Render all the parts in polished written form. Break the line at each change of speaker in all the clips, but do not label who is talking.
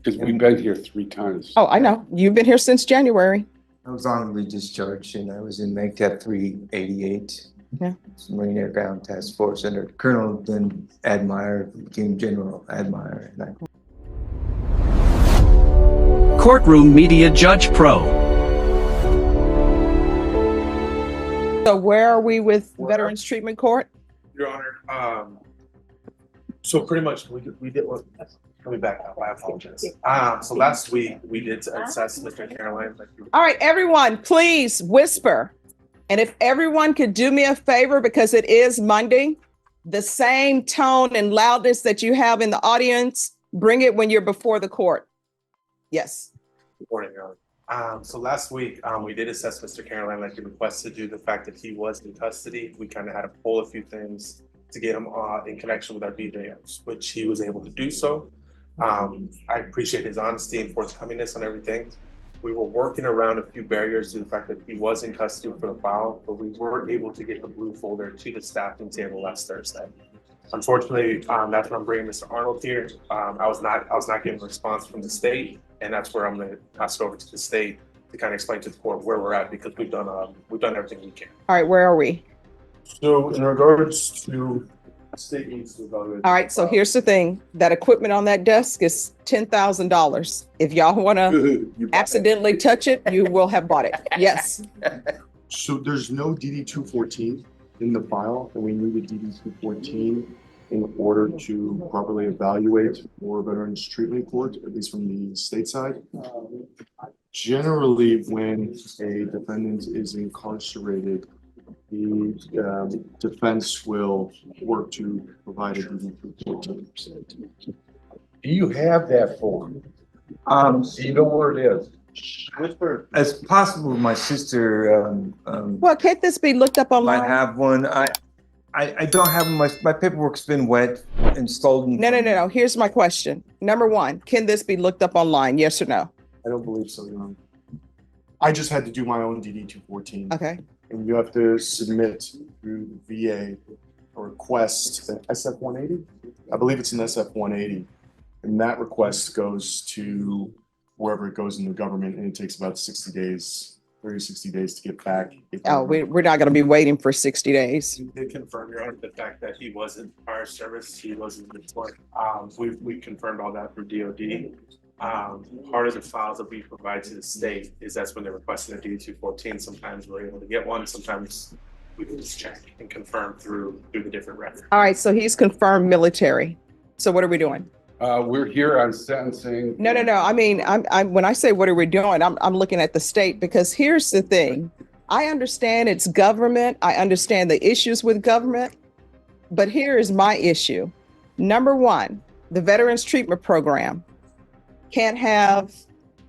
Because we've been here 3 times.
Oh, I know. You've been here since January.
I was honorably discharged and I was in MAGTF 388.
Yeah.
Marine Air Ground Task Force under Colonel then Admire, became General Admire.
Courtroom Media Judge Pro.
So where are we with Veterans Treatment Court?
Your Honor, so pretty much we did what, let me back up, I apologize. So last week we did assess Mr. Caroline.
All right, everyone, please whisper. And if everyone could do me a favor, because it is Monday, the same tone and loudness that you have in the audience, bring it when you're before the court. Yes.
Good morning, Your Honor. So last week we did assess Mr. Caroline like you requested due to the fact that he was in custody. We kind of had to pull a few things to get him in connection with our DJs, which he was able to do so. I appreciate his honesty and forthcomingness on everything. We were working around a few barriers to the fact that he was in custody for the file, but we weren't able to get the blue folder to the staffing table last Thursday. Unfortunately, that's when I'm bringing Mr. Arnold here. I was not getting a response from the state, and that's where I'm going to pass it over to the state to kind of explain to the court where we're at, because we've done everything we can.
All right, where are we?
So in regards to state needs to evaluate.
All right, so here's the thing. That equipment on that desk is $10,000. If y'all want to accidentally touch it, you will have bought it. Yes.
So there's no DD-214 in the file, and we need a DD-214 in order to properly evaluate for Veterans Treatment Court, at least from the state side. Generally, when a defendant is incarcerated, the defense will work to provide a DD-214.
Do you have that form? Do you know where it is?
As possible, my sister
Well, can't this be looked up online?
might have one. I don't have my paperwork's been wet and stolen.
No. Here's my question. Number one, can this be looked up online? Yes or no?
I don't believe so, Your Honor. I just had to do my own DD-214.
Okay.
And you have to submit through the VA a request, an SF-180? I believe it's an SF-180. And that request goes to wherever it goes in the government, and it takes about 60 days, 30, 60 days to get back.
Oh, we're not going to be waiting for 60 days.
We did confirm, Your Honor, the fact that he wasn't prior service, he wasn't deployed. We confirmed all that through DOD. Part of the files that we provide to the state is that's when they're requesting a DD-214. Sometimes we're able to get one, sometimes we can just check and confirm through the different records.
All right, so he's confirmed military. So what are we doing?
We're here on sentencing.
No. I mean, I'm when I say what are we doing, I'm looking at the state, because here's the thing. I understand it's government. I understand the issues with government, but here is my issue. Number one, the Veterans Treatment Program can't have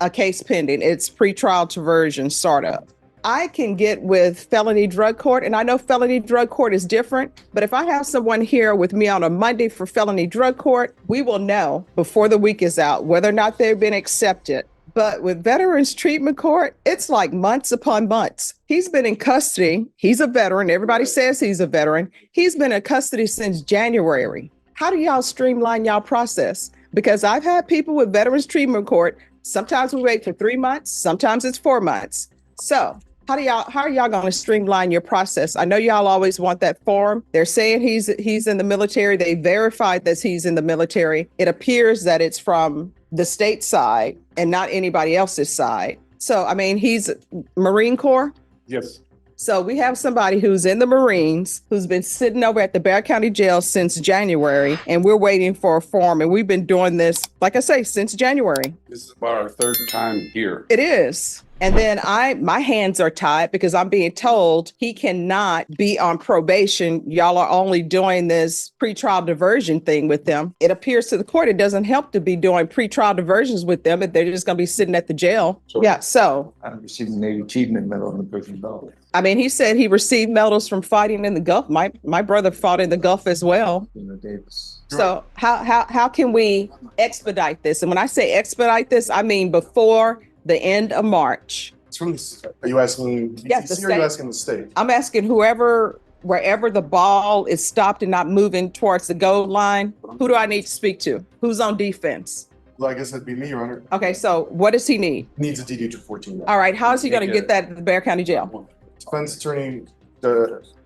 a case pending. It's pretrial diversion startup. I can get with felony drug court, and I know felony drug court is different, but if I have someone here with me on a Monday for felony drug court, we will know before the week is out whether or not they've been accepted. But with Veterans Treatment Court, it's like months upon months. He's been in custody. He's a veteran. Everybody says he's a veteran. He's been in custody since January. How do y'all streamline y'all process? Because I've had people with Veterans Treatment Court. Sometimes we wait for 3 months. Sometimes it's 4 months. So how are y'all going to streamline your process? I know y'all always want that form. They're saying he's in the military. They verified that he's in the military. It appears that it's from the state side and not anybody else's side. So, I mean, he's Marine Corps.
Yes.
So we have somebody who's in the Marines, who's been sitting over at the Bear County Jail since January, and we're waiting for a form. And we've been doing this, like I say, since January.
This is about our 3rd time here.
It is. And then my hands are tied because I'm being told he cannot be on probation. Y'all are only doing this pretrial diversion thing with them. It appears to the court it doesn't help to be doing pretrial diversions with them if they're just going to be sitting at the jail.
Sure.
So
I received the Navy Achievement Medal in the prison belt.
I mean, he said he received medals from fighting in the Gulf. My brother fought in the Gulf as well.
Davis.
So how can we expedite this? And when I say expedite this, I mean before the end of March.
It's from are you asking
Yes, the
DTC or are you
state.
asking the state?
I'm asking wherever the ball is stopped and not moving towards the goal line, who do I need to speak to? Who's on defense?
Well, I guess that'd be me, Your Honor.
Okay, so what does he need?
Needs a DD 214.
All right, how is he going to get that at the Bear County Jail?
Defense attorney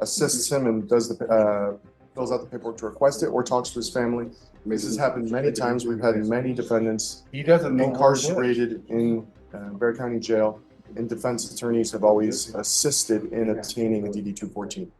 assists him and does fills out the paperwork to request it or talks to his family. This has happened many times. We've had many defendants
He doesn't know.
incarcerated in Bear County Jail, and defense attorneys have always assisted in obtaining a DD 214.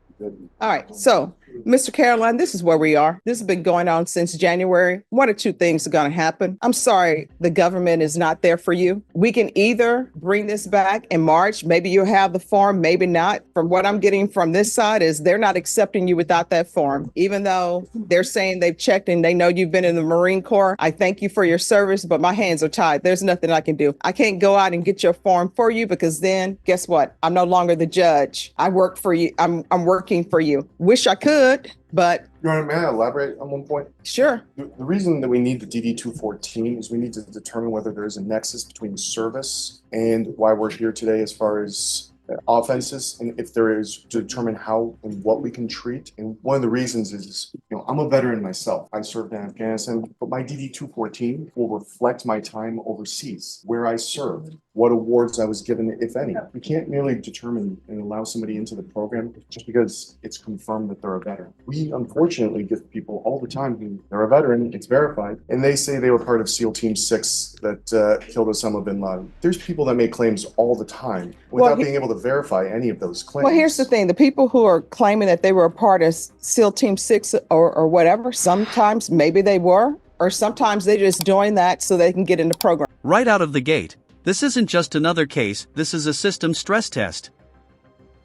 All right, so Mr. Caroline, this is where we are. This has been going on since January. One or two things are going to happen. I'm sorry, the government is not there for you. We can either bring this back in March. Maybe you'll have the form, maybe not. From what I'm getting from this side is they're not accepting you without that form, even though they're saying they've checked and they know you've been in the Marine Corps. I thank you for your service, but my hands are tied. There's nothing I can do. I can't go out and get your form for you because then guess what? I'm no longer the judge. I work for you. I'm working for you. Wish I could, but
Your Honor, may I elaborate on one point?
sure.
The reason that we need the DD 214 is we need to determine whether there is a nexus between service and why we're here today as far as offenses, and if there is, to determine how and what we can treat. And one of the reasons is, I'm a veteran myself. I served in Afghanistan, but my DD 214 will reflect my time overseas, where I served, what awards I was given, if any. You can't merely determine and allow somebody into the program just because it's confirmed that they're a veteran. We unfortunately get people all the time who they're a veteran, it's verified, and they say they were part of SEAL Team 6 that killed Osama bin Laden. There's people that make claims all the time without being able to verify any of those claims.
Well, here's the thing. The people who are claiming that they were a part of SEAL Team 6 or whatever, sometimes maybe they were, or sometimes they're just doing that so they can get in the program.
Right out of the gate, this isn't just another case, this is a system stress test.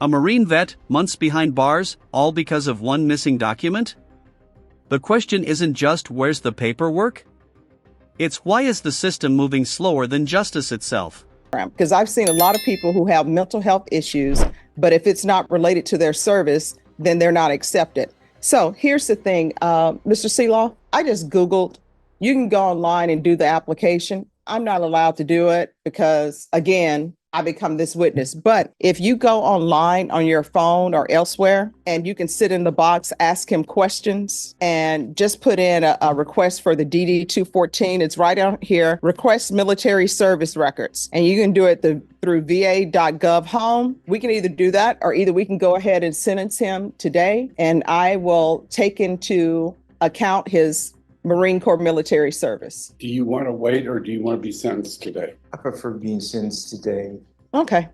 A Marine vet, months behind bars, all because of one missing document? The question isn't just where's the paperwork? It's why is the system moving slower than justice itself?
Because I've seen a lot of people who have mental health issues, but if it's not related to their service, then they're not accepted. So here's the thing, Mr. Sealaw, I just Googled, you can go online and do the application. I'm not allowed to do it because, again, I become this witness. But if you go online on your phone or elsewhere and you can sit in the box, ask him questions and just put in a request for the DD 214. It's right out here, request military service records. And you can do it through va.gov home. We can either do that or either we can go ahead and sentence him today. And I will take into account his Marine Corps military service.
Do you want to wait or do you want to be sentenced today?
I prefer being sentenced today.
Okay.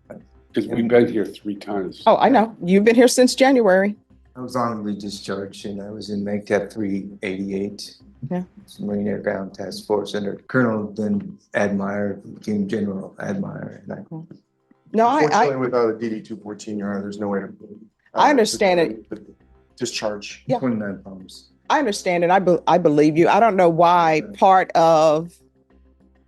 Because we've been here 3 times.
Oh, I know. You've been here since January.
I was honorably discharged and I was in MAGTF 388.
Yeah.
Marine Air Ground Task Force under Colonel, then Admire, became General Admire. And
No,
Unfortunately, without a DD 214, Your Honor, there's no way to.
I understand it.
Discharge.
Yeah.
29 pounds.
I understand it. I believe you. I don't know why part of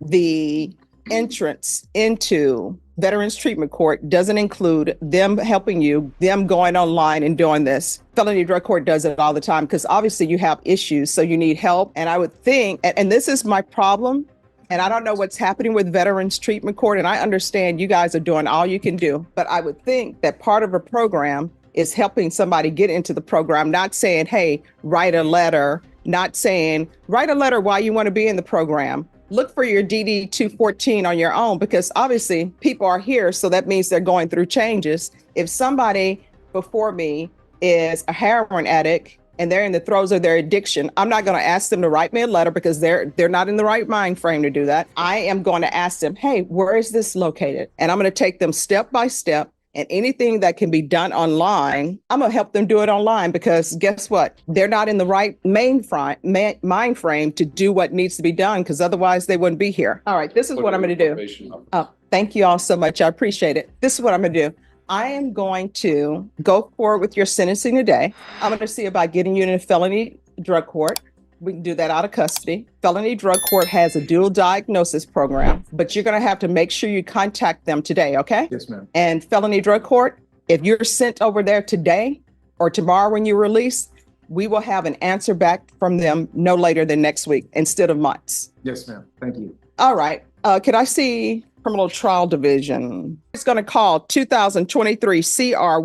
the entrance into Veterans Treatment Court doesn't include them helping you, them going online and doing this. Felony Drug Court does it all the time because obviously you have issues, so you need help. And I would think, and this is my problem, and I don't know what's happening with Veterans Treatment Court, and I understand you guys are doing all you can do, but I would think that part of a program is helping somebody get into the program, not saying, hey, write a letter, not saying, write a letter why you want to be in the program. Look for your DD 214 on your own, because obviously people are here, so that means they're going through changes. If somebody before me is a heroin addict and they're in the throes of their addiction, I'm not going to ask them to write me a letter because they're not in the right mind frame to do that. I am going to ask them, hey, where is this located? And I'm going to take them step by step. And anything that can be done online, I'm going to help them do it online because guess what? They're not in the right mind frame to do what needs to be done because otherwise they wouldn't be here. All right, this is what I'm going to do. Oh, thank you all so much. I appreciate it. This is what I'm going to do. I am going to go forward with your sentencing today. I'm going to see about getting you in a felony drug court. We can do that out of custody. Felony Drug Court has a dual diagnosis program, but you're going to have to make sure you contact them today, okay?
Yes, ma'am.
And Felony Drug Court, if you're sent over there today or tomorrow when you release, we will have an answer back from them no later than next week instead of months.
Yes, ma'am. Thank you.
All right. Could I see Criminal Trial Division? It's going to call 2023 CR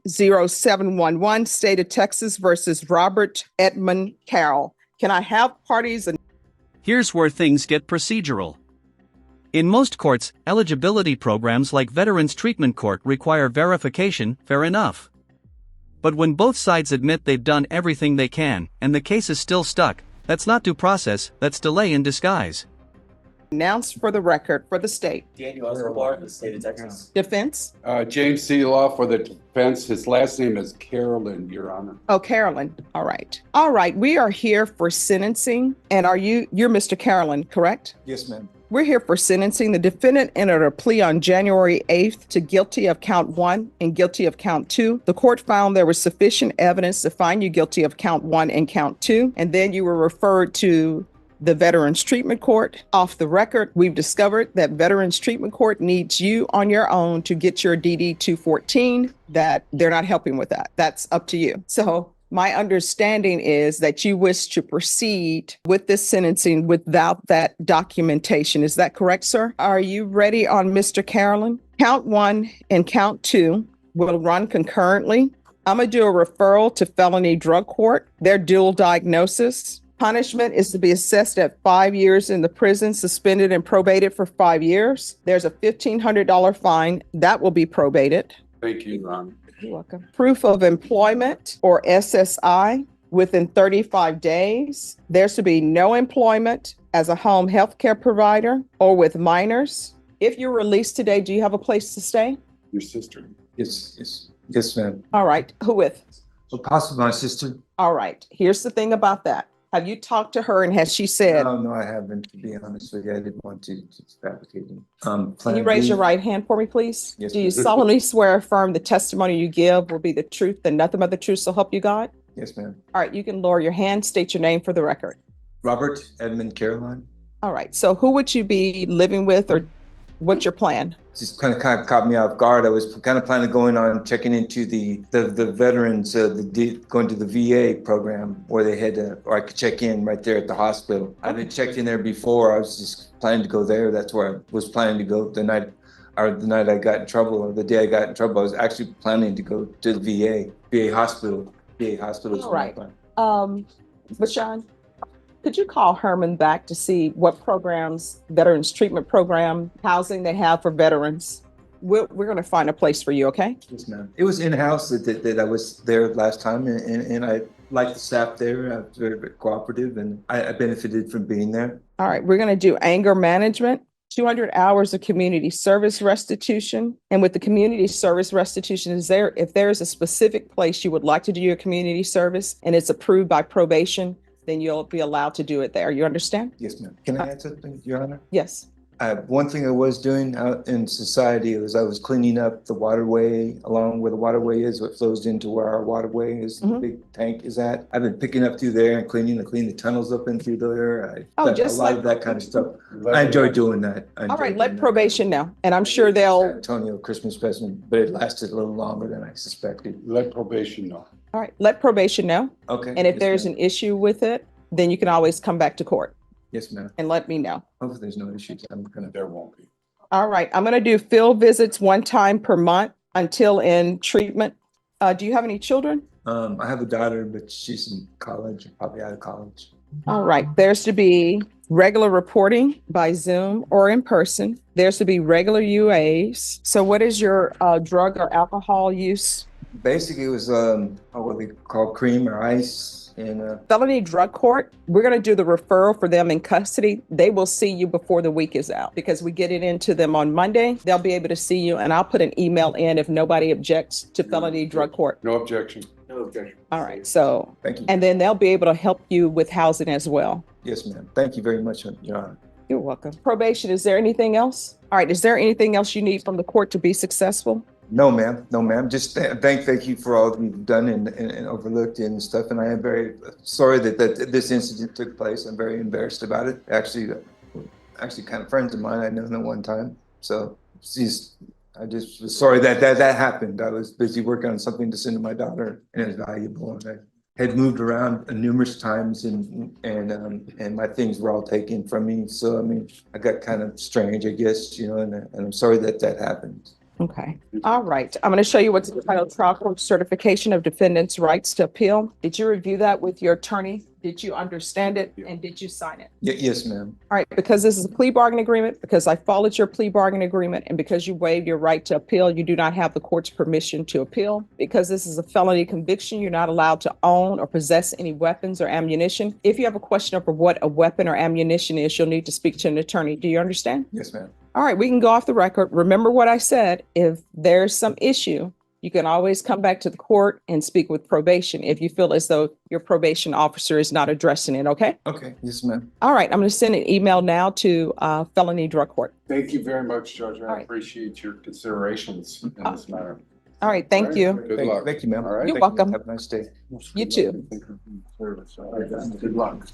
10711, State of Texas versus Robert Edmond Caroline. Can I have parties?
Here's where things get procedural. In most courts, eligibility programs like Veterans Treatment Court require verification, fair enough. But when both sides admit they've done everything they can, and the case is still stuck, that's not due process, that's delay in disguise.
Announced for the record for the state.
Daniel Escobar, the state of Texas.
Defense?
James Seeloff for the defense. His last name is Caroline, Your Honor.
Oh, Carolyn. All right. All right. We are here for sentencing. And you're Mr. Caroline, correct?
Yes, ma'am.
We're here for sentencing. The defendant entered a plea on January 8th to guilty of count 1 and guilty of count 2. The court found there was sufficient evidence to find you guilty of count 1 and count 2. And then you were referred to the Veterans Treatment Court. Off the record, we've discovered that Veterans Treatment Court needs you on your own to get your DD 214, that they're not helping with that. That's up to you. So my understanding is that you wish to proceed with this sentencing without that documentation. Is that correct, sir? Are you ready on Mr. Caroline? Count 1 and count 2 will run concurrently. I'm going to do a referral to felony drug court. They're dual diagnosis. Punishment is to be assessed at 5 years in the prison, suspended and probated for 5 years. There's a $1,500 fine that will be probated.
Thank you, Your Honor.
You're welcome. Proof of employment, or SSI, within 35 days. There's to be no employment as a home health care provider or with minors. If you're released today, do you have a place to stay?
Your sister.
Yes, ma'am.
All right. Who with?
Well, possibly my sister.
All right. Here's the thing about that. Have you talked to her and has she said?
No, I haven't, to be honest with you. I didn't want to fabricate it.
Can you raise your right hand for me, please?
Yes,
Do you
ma'am.
solemnly swear or affirm the testimony you give will be the truth and nothing but the truth, so help you God?
Yes, ma'am.
All right, you can lower your hand, state your name for the record.
Robert Edmond Caroline.
All right, so who would you be living with, or what's your plan?
Just kind of caught me off guard. I was kind of planning on checking into the veterans, going to the VA program where they had or I could check in right there at the hospital. I had checked in there before. I was just planning to go there. That's where I was planning to go the night I got in trouble, or the day I got in trouble. I was actually planning to go to the VA hospital. VA hospital.
All right. Bashan, could you call Herman back to see what programs, veterans treatment program, housing they have for veterans? We're going to find a place for you, okay?
Yes, ma'am. It was in-house that I was there last time, and I liked the staff there. Very cooperative, and I benefited from being there.
All right, we're going to do anger management, 200 hours of community service restitution. And with the community service restitution, if there is a specific place you would like to do your community service and it's approved by probation, then you'll be allowed to do it there. You understand?
Yes, ma'am. Can I add something, Your Honor?
Yes.
One thing I was doing out in society was I was cleaning up the waterway along where the waterway is, what flows into where our waterway is, the big tank is at. I've been picking up through there and cleaning the tunnels up in through there. A lot of that kind of stuff. I enjoy doing that.
All right, let probation know. And I'm sure they'll.
Antonio Christmas specimen, but it lasted a little longer than I suspected.
Let probation know.
All right, let probation know.
Okay.
And if
yes,
there's
ma'am.
an issue with it, then you can always come back to court
Yes, ma'am.
and let me know.
Hopefully there's no issues.
There won't be.
All right, I'm going to do field visits 1 time per month until in treatment. Do you have any children?
I have a daughter, but she's in college, probably out of college.
All right, there's to be regular reporting by Zoom or in person. There's to be regular UAs. So what is your drug or alcohol use?
Basically, it was what they call cream or ice. And
Felony drug court, we're going to do the referral for them in custody. They will see you before the week is out because we get it into them on Monday. They'll be able to see you, and I'll put an email in if nobody objects to felony drug court.
No objection.
No objection.
All right, so,
thank you.
and then they'll be able to help you with housing as well.
Yes, ma'am. Thank you very much, Your Honor.
You're welcome. Probation, is there anything else? All right, is there anything else you need from the court to be successful?
No, ma'am. No, ma'am. Just thank you for all that you've done and overlooked and stuff. And I am very sorry that this incident took place. I'm very embarrassed about it. Actually, kind of friends of mine I know at one time. So I just was sorry that happened. I was busy working on something to send to my daughter, and it was valuable. And I had moved around numerous times, and my things were all taken from me. So I mean, I got kind of strange, I guess, and I'm sorry that happened.
Okay, all right. I'm going to show you what's entitled Trial Court Certification of Defendant's Rights to Appeal. Did you review that with your attorney? Did you understand it and did you sign it?
Yes, ma'am.
All right, because this is a plea bargain agreement, because I followed your plea bargain agreement, and because you waived your right to appeal, you do not have the court's permission to appeal. Because this is a felony conviction, you're not allowed to own or possess any weapons or ammunition. If you have a question over what a weapon or ammunition is, you'll need to speak to an attorney. Do you understand?
Yes, ma'am.
All right, we can go off the record. Remember what I said. If there's some issue, you can always come back to the court and speak with probation if you feel as though your probation officer is not addressing it, okay?
Okay, yes, ma'am.
All right, I'm going to send an email now to felony drug court.
Thank you very much, Judge.
All
I
right.
appreciate your considerations in this matter.
All right, thank you.
Good luck.
Thank you, ma'am.
All right.
You're
Thank you.
welcome.
Have a nice day.
You too.
Good luck.